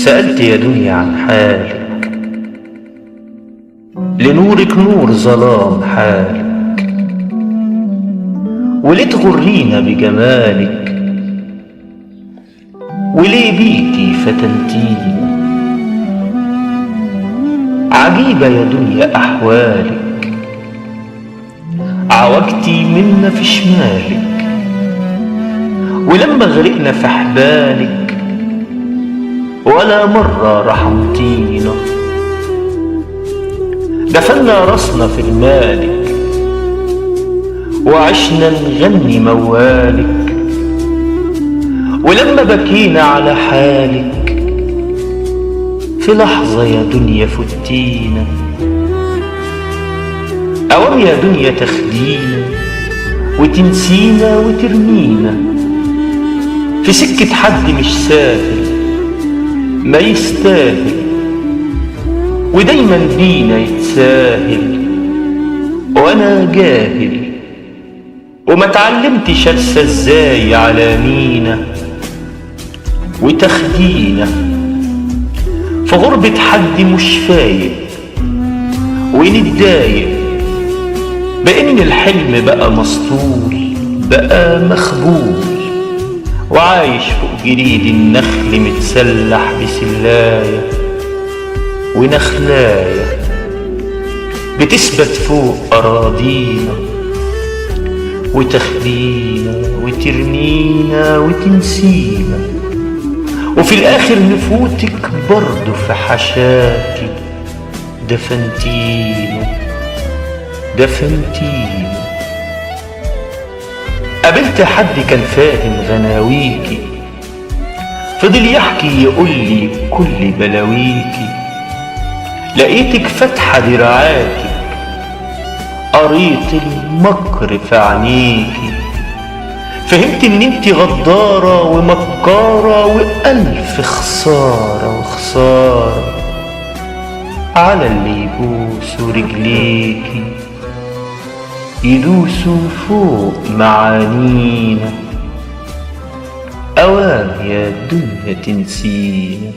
سألت يا دنيا عن حالك، لنورك نور ظلام حالك، وليه تغرينا بجمالك، وليه بيكي فتنتينا. عجيبة يا دنيا أحوالك، عوجتي منا في شمالك، ولما غرقنا في حبالك ولا مرة رحمتينا. دفنا راسنا في المالك وعشنا نغني موالك، ولما بكينا على حالك في لحظة يا دنيا فتينا. أوام يا دنيا تاخدينا وتنسينا وترمينا في سكة حد مش ساهل ما يستاهل، ودايما بينا يتساهل وانا جاهل، وما تعلمتش ارسى ازاي على مينا وتاخدينا في غربة حد مش فايق ونتضايق بان الحلم بقى مسطول بقى مخبول، وعايش فوق جريد النخل متسلح بسلاية ونخلاية بتثبت فوق أراضينا وتاخدينا وترمينا وتنسينا، وفي الآخر نفوتك برضو في حشاكي دفنتينا دفنتينا. قابلت حد كان فاهم غناويكي، فضل يحكي يقولي كل بلاويكي، لقيتك فاتحة دراعاتك قريت المكر في عينيكي، فهمت ان انت غدارة ومكارة وألف خسارة وخسارة على اللي يبوسوا رجليكي يدوسوا فوق معانينا. أوام يا الدنيا تنسينا.